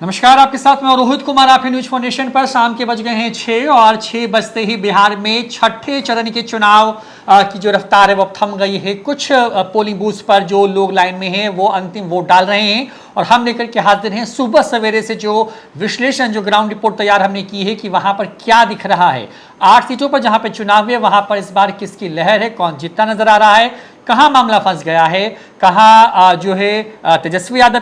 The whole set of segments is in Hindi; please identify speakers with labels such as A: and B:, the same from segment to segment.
A: नमस्कार, आपके साथ मैं रोहित कुमार। आप न्यूज फाउंडेशन पर शाम के बज गए हैं 6 और 6 बजते ही बिहार में छठे चरण के चुनाव की जो रफ्तार है वो अब थम गई है। कुछ पोलिंग बूथ पर जो लोग लाइन में हैं वो अंतिम वोट डाल रहे हैं और हम लेकर के हाजिर हैं सुबह सवेरे से जो विश्लेषण, जो ग्राउंड रिपोर्ट तैयार हमने की है कि वहां पर क्या दिख रहा है। 8 सीटों पर जहां पर चुनाव है वहां पर इस बार किसकी लहर है, कौन जीतता नजर आ रहा है, कहां मामला फंस गया है, कहां जो है तेजस्वी यादव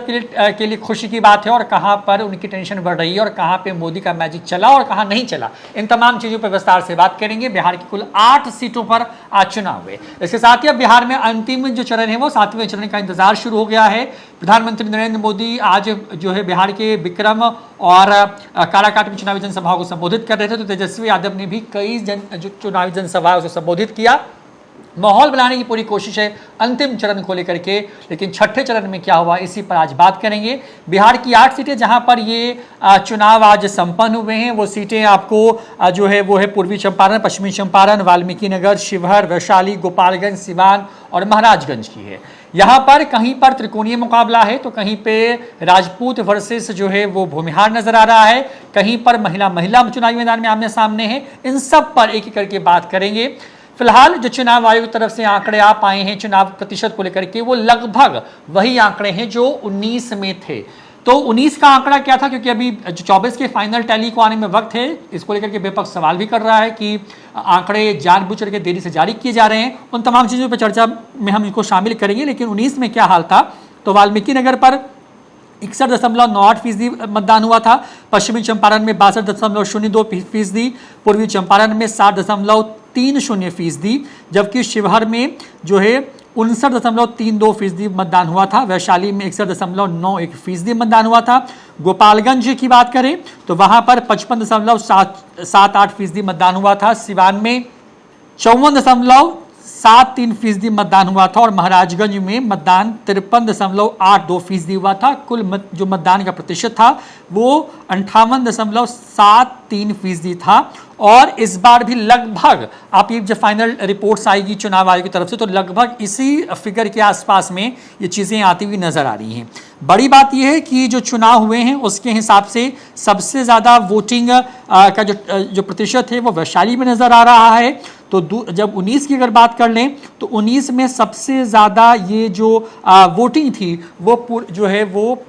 A: के लिए खुशी की बात है और कहां पर उनकी टेंशन बढ़ रही है और कहां पे मोदी का मैजिक चला और कहां नहीं चला। इन तमाम चीजों पर विस्तार से बात करेंगे। बिहार की कुल 8 सीटों पर आज चुनाव हुए। इसके साथ ही अब बिहार में अंतिम जो चरण है वो 7वें चरण का इंतजार शुरू हो गया है। प्रधानमंत्री नरेंद्र मोदी आज जो है बिहार के विक्रम और काराकाट में चुनावी जनसभाओं को संबोधित कर रहे थे, तो तेजस्वी यादव ने भी कई चुनावी जनसभाओं को संबोधित किया। माहौल बनाने की पूरी कोशिश है अंतिम चरण को लेकर के, लेकिन छठे चरण में क्या हुआ इसी पर आज बात करेंगे। बिहार की 8 सीटें जहां पर ये चुनाव आज संपन्न हुए हैं वो सीटें आपको जो है वो है पूर्वी चंपारण, पश्चिमी चंपारण, वाल्मीकि नगर, शिवहर, वैशाली, गोपालगंज, सिवान और महाराजगंज की है। यहाँ पर कहीं पर त्रिकोणीय मुकाबला है तो कहीं पे राजपूत वर्सेस जो है वो भूमिहार नजर आ रहा है, कहीं पर महिला चुनावी मैदान में आमने सामने है। इन सब पर एक एक करके बात करेंगे। फिलहाल जो चुनाव आयोग की तरफ से आंकड़े आप आए हैं चुनाव प्रतिशत को लेकर के, वो लगभग वही आंकड़े हैं जो 19 में थे। तो 19 का आंकड़ा क्या था, क्योंकि अभी जो 24 के फाइनल टैली को आने में वक्त है, इसको लेकर के विपक्ष सवाल भी कर रहा है कि आंकड़े जानबूझ करके देरी से जारी किए जा रहे हैं। उन तमाम चीज़ों पर चर्चा में हम इनको शामिल करेंगे। लेकिन 19 में क्या हाल था, तो वाल्मीकि नगर पर 61.98% मतदान हुआ था, पश्चिमी चंपारण में 62.02%, पूर्वी चंपारण में 60.30%, जबकि शिवहर में जो है 59.32% मतदान हुआ था, वैशाली में 61.91% मतदान हुआ था। गोपालगंज की बात करें तो वहां पर 55.78% मतदान हुआ था, सिवान में 54.73% मतदान हुआ था और महाराजगंज में मतदान 53.82% हुआ था। कुल जो मतदान का प्रतिशत था वो 58.73% था। और इस बार भी लगभग आप ये जब फाइनल रिपोर्ट्स आएगी चुनाव आयोग की तरफ से तो लगभग इसी फिगर के आसपास में ये चीज़ें आती हुई नजर आ रही हैं। बड़ी बात यह है कि जो चुनाव हुए हैं उसके हिसाब से सबसे ज़्यादा वोटिंग का जो प्रतिशत है वो वैशाली में नज़र आ रहा है। तो जब 19 की अगर बात कर लें तो 19 में सबसे ज़्यादा ये जो वोटिंग थी वो जो है वो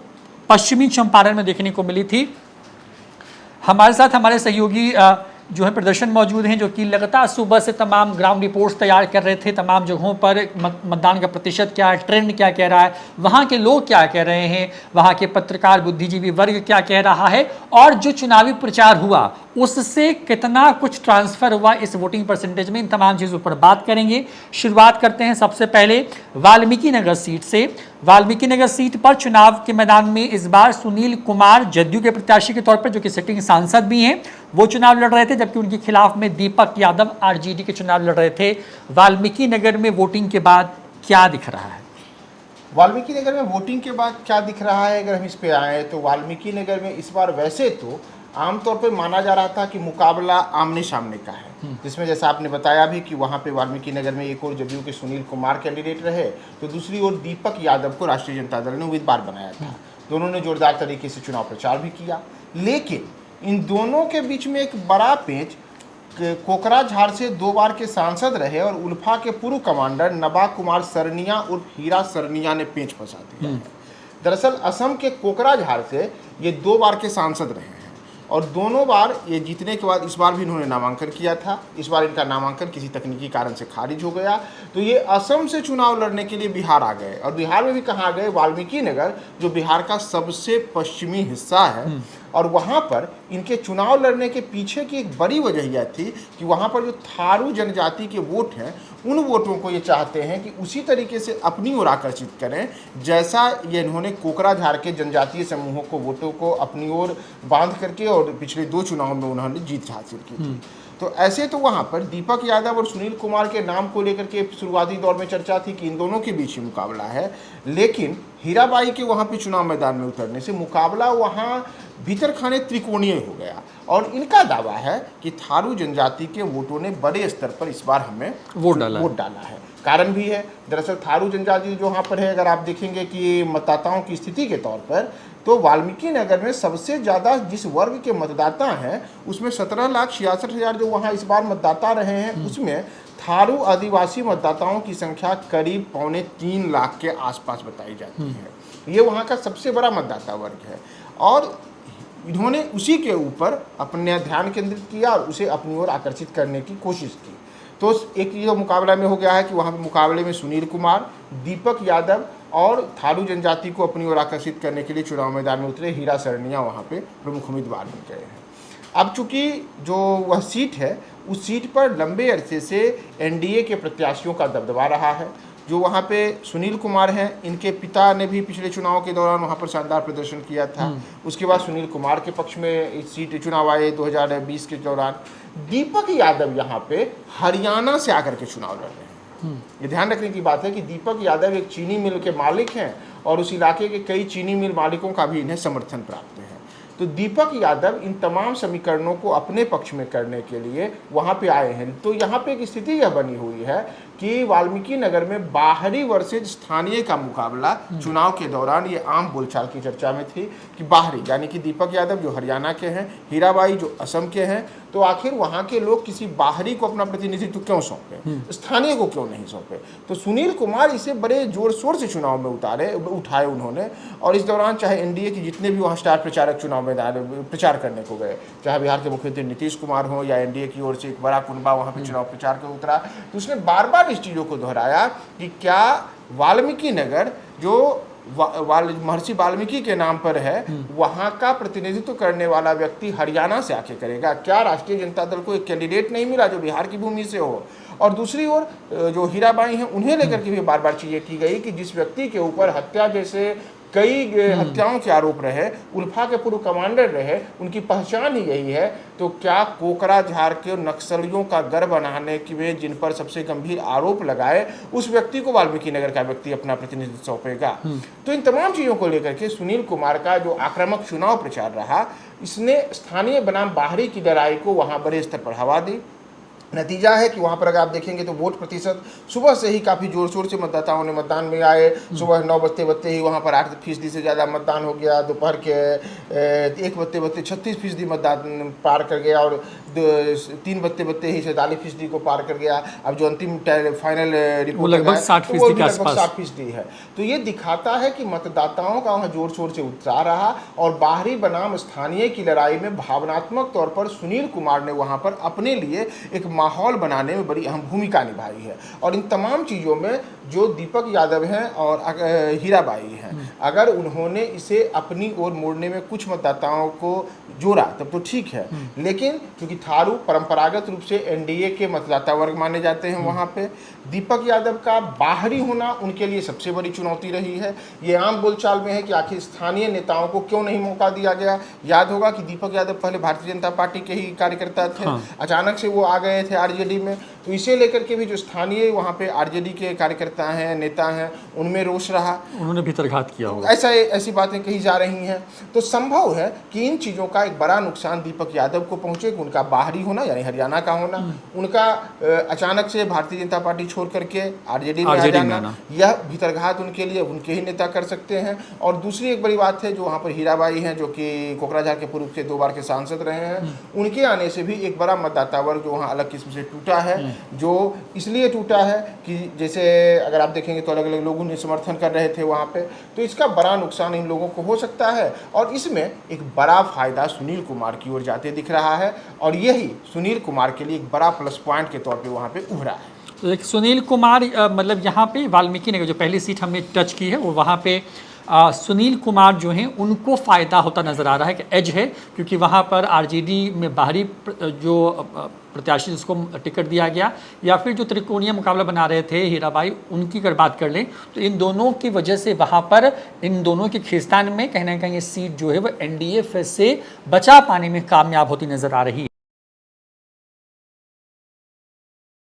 A: पश्चिमी चंपारण में देखने को मिली थी। हमारे साथ हमारे सहयोगी जो है प्रदर्शन मौजूद हैं, जो कि लगातार सुबह से तमाम ग्राउंड रिपोर्ट्स तैयार कर रहे थे, तमाम जगहों पर मतदान का प्रतिशत क्या है, ट्रेंड क्या कह रहा है, वहाँ के लोग क्या कह रहे हैं, वहाँ के पत्रकार बुद्धिजीवी वर्ग क्या कह रहा है और जो चुनावी प्रचार हुआ उससे कितना कुछ ट्रांसफर हुआ इस वोटिंग परसेंटेज में, इन तमाम चीज़ों पर बात करेंगे। शुरुआत करते हैं सबसे पहले वाल्मीकि नगर सीट से। वाल्मीकि नगर सीट पर चुनाव के मैदान में इस बार सुनील कुमार जदयू के प्रत्याशी के तौर पर, जो कि सिटिंग सांसद भी हैं, वो चुनाव लड़ रहे थे, जबकि उनके खिलाफ में दीपक यादव आरजेडी के चुनाव लड़ रहे थे। वाल्मीकि नगर में वोटिंग के बाद क्या दिख रहा है?
B: वाल्मीकि नगर में वोटिंग के बाद क्या दिख रहा है, अगर हम इस पे आए तो वाल्मीकि नगर में इस बार वैसे तो आमतौर पर माना जा रहा था कि मुकाबला आमने सामने का है, जिसमें जैसा आपने बताया भी कि वहाँ पे वाल्मीकि नगर में एक और जदयू के सुनील कुमार कैंडिडेट रहे तो दूसरी ओर दीपक यादव को राष्ट्रीय जनता दल ने उम्मीदवार बनाया था। दोनों ने जोरदार तरीके से चुनाव प्रचार भी किया, लेकिन इन दोनों के बीच में एक बड़ा पेंच कोकराझार से 2 बार के सांसद रहे और उल्फा के पूर्व कमांडर नबा कुमार सरनिया उर्फ हीरा सरनिया ने पेंच फंसा दिया है। दरअसल असम के कोकराझार से ये 2 बार के सांसद रहे हैं और दोनों बार ये जीतने के बाद इस बार भी इन्होंने नामांकन किया था। इस बार इनका नामांकन किसी तकनीकी कारण से खारिज हो गया, तो ये असम से चुनाव लड़ने के लिए बिहार आ गए। और बिहार में भी कहाँ आ गए? वाल्मीकि नगर, जो बिहार का सबसे पश्चिमी हिस्सा है, और वहाँ पर इनके चुनाव लड़ने के पीछे की एक बड़ी वजह यह थी कि वहाँ पर जो थारू जनजाति के वोट हैं उन वोटों को ये चाहते हैं कि उसी तरीके से अपनी ओर आकर्षित करें जैसा ये इन्होंने कोकराझार के जनजातीय समूहों को वोटों को अपनी ओर बांध करके और पिछले 2 चुनावों में उन्होंने जीत हासिल की थी। तो ऐसे तो वहाँ पर दीपक यादव और सुनील कुमार के नाम को लेकर के शुरुआती दौर में चर्चा थी कि इन दोनों के बीच ही मुकाबला है, लेकिन हीराबाई के वहाँ पे चुनाव मैदान में उतरने से मुकाबला वहाँ भीतर खाने त्रिकोणीय हो गया। और इनका दावा है कि थारू जनजाति के वोटों ने बड़े स्तर पर इस बार हमें
A: वोट डाला
B: है। कारण भी है, दरअसल थारू जनजाति जो यहाँ पर है, अगर आप देखेंगे कि मतदाताओं की स्थिति के तौर पर, तो वाल्मीकि नगर में सबसे ज़्यादा जिस वर्ग के मतदाता हैं उसमें 17,66,000 जो वहाँ इस बार मतदाता रहे हैं, उसमें थारू आदिवासी मतदाताओं की संख्या करीब 2.25 लाख के आसपास बताई जाती है। ये वहाँ का सबसे बड़ा मतदाता वर्ग है और इन्होंने उसी के ऊपर अपने ध्यान केंद्रित किया और उसे अपनी ओर आकर्षित करने की कोशिश की। तो एक ये मुकाबला में हो गया है कि वहाँ पे मुकाबले में सुनील कुमार, दीपक यादव और थारू जनजाति को अपनी ओर आकर्षित करने के लिए चुनाव मैदान में उतरे हीरा सरनिया वहाँ पे प्रमुख उम्मीदवार बन गए हैं। अब चूंकि जो वह सीट है, उस सीट पर लंबे अरसे से एनडीए के प्रत्याशियों का दबदबा रहा है। जो वहाँ पे सुनील कुमार हैं, इनके पिता ने भी पिछले चुनाव के दौरान वहाँ पर शानदार प्रदर्शन किया था। उसके बाद सुनील कुमार के पक्ष में इस सीट चुनाव आए 2020 के दौरान। दीपक यादव यहाँ पे हरियाणा से आकर के चुनाव लड़ रहे हैं। ये ध्यान रखने की बात है कि दीपक यादव एक चीनी मिल के मालिक हैं और उस इलाके के कई चीनी मिल मालिकों का भी इन्हें समर्थन प्राप्त है। तो दीपक यादव इन तमाम समीकरणों को अपने पक्ष में करने के लिए वहाँ पे आए हैं। तो यहाँ पे एक स्थिति यह बनी हुई है कि वाल्मीकि नगर में बाहरी वर्सेज स्थानीय का मुकाबला चुनाव के दौरान ये आम बोलचाल की चर्चा में थी कि बाहरी यानी कि दीपक यादव जो हरियाणा के हैं, हीराबाई जो असम के हैं, तो आखिर वहाँ के लोग किसी बाहरी को अपना प्रतिनिधित्व क्यों सौंपे, स्थानीय को क्यों नहीं सौंपे। तो सुनील कुमार इसे बड़े जोर शोर से चुनाव में उठाए उन्होंने। और इस दौरान चाहे एनडीए के जितने भी वहाँ स्टार प्रचारक चुनाव मैदान प्रचार करने को गए, चाहे बिहार के मुख्यमंत्री नीतीश कुमार हो या एनडीए की ओर से एक बड़ा कुनबा वहाँ पे चुनाव प्रचार के उतरा, तो उसने बार बार इस चीज़ों को दोहराया कि क्या वाल्मीकि नगर जो महर्षि वाल्मीकि के नाम पर है, वहाँ का प्रतिनिधित्व करने वाला व्यक्ति हरियाणा से आके करेगा। क्या राष्ट्रीय जनता दल को एक कैंडिडेट नहीं मिला जो बिहार की भूमि से हो। और दूसरी ओर जो हीराबाई हैं, उन्हें लेकर के भी बार बार चीज़ें की गई कि जिस व्यक्ति के ऊपर हत्या जैसे कई हत्याओं के आरोप रहे, उल्फा के पूर्व कमांडर रहे, उनकी पहचान ही यही है, तो क्या कोकराझार के नक्सलियों का गढ़ बनाने की में जिन पर सबसे गंभीर आरोप लगाए, उस व्यक्ति को वाल्मीकि नगर का व्यक्ति अपना प्रतिनिधित्व सौंपेगा। तो इन तमाम चीज़ों को लेकर के सुनील कुमार का जो आक्रामक चुनाव प्रचार रहा, इसने स्थानीय बनाम बाहरी की लड़ाई को वहाँ बड़े स्तर पर हवा दी। नतीजा है कि वहाँ पर अगर आप देखेंगे तो वोट प्रतिशत सुबह से ही काफ़ी जोर शोर से मतदाताओं ने मतदान में आए। सुबह 9 बजते ही वहाँ पर 8% से ज़्यादा मतदान हो गया। दोपहर के 1 बजते 36% मतदान पार कर गया और 3 बजते ही 47% को पार कर गया। अब जो अंतिम फाइनल रिपोर्ट
A: लगभग 60% के आसपास
B: 60% है। तो ये दिखाता है कि मतदाताओं का वहाँ जोर शोर से उत्साह रहा और बाहरी बनाम स्थानीय की लड़ाई में भावनात्मक तौर पर सुनील कुमार ने वहाँ पर अपने लिए एक माहौल बनाने में बड़ी अहम भूमिका निभाई है। और इन तमाम चीज़ों में जो दीपक यादव हैं और हीराबाई हैं, अगर उन्होंने इसे अपनी ओर मोड़ने में कुछ मतदाताओं को जोड़ा तब तो ठीक है, लेकिन क्योंकि थारू परंपरागत रूप से एनडीए के मतदाता वर्ग माने जाते हैं, वहाँ पे दीपक यादव का बाहरी होना उनके लिए सबसे बड़ी चुनौती रही है। ये आम बोलचाल में है कि आखिर स्थानीय नेताओं को क्यों नहीं मौका दिया गया। याद होगा कि दीपक यादव पहले भारतीय जनता पार्टी के ही कार्यकर्ता थे, अचानक से वो आ गए थे आरजेडी में। तो इसे लेकर के भी जो स्थानीय वहाँ पे आरजेडी के कार्यकर्ता हैं, नेता हैं, उनमें रोष रहा,
A: उन्होंने भीतरघात किया होगा,
B: ऐसी बातें कही जा रही हैं। तो संभव है कि इन चीज़ों का एक बड़ा नुकसान दीपक यादव को पहुंचे कि उनका बाहरी होना यानी हरियाणा का होना, उनका अचानक से भारतीय जनता पार्टी छोड़ करके आरजेडी में आ जाना, यह भीतरघात उनके लिए उनके ही नेता कर सकते हैं। और दूसरी एक बड़ी बात है, जो वहाँ पर हीराबाई हैं, जो कि कोकराझार के पूर्व से 2 बार के सांसद रहे हैं, उनके आने से भी एक बड़ा मतदाता वर्ग जो वहाँ अलग किस्म से टूटा है। जो इसलिए टूटा है कि जैसे अगर आप देखेंगे तो अलग अलग लोग उन्हें समर्थन कर रहे थे वहाँ पे, तो इसका बड़ा नुकसान इन लोगों को हो सकता है। और इसमें एक बड़ा फायदा सुनील कुमार की ओर जाते दिख रहा है और यही सुनील कुमार के लिए एक बड़ा प्लस पॉइंट के तौर पे वहाँ पे उभरा है।
A: तो सुनील कुमार मतलब यहाँ पे वाल्मीकि नगर जो पहली सीट हमने टच की है, वो वहाँ पे सुनील कुमार जो हैं उनको फ़ायदा होता नज़र आ रहा है कि एज है, क्योंकि वहाँ पर आरजेडी में बाहरी जो प्रत्याशी जिसको टिकट दिया गया या फिर जो त्रिकोणीय मुकाबला बना रहे थे हीराबाई, उनकी अगर बात कर लें तो इन दोनों की वजह से वहाँ पर इन दोनों के खींचतान में कहीं ना कहीं ये सीट जो है वो एनडीए से बचा पाने में कामयाब होती नज़र आ रही है।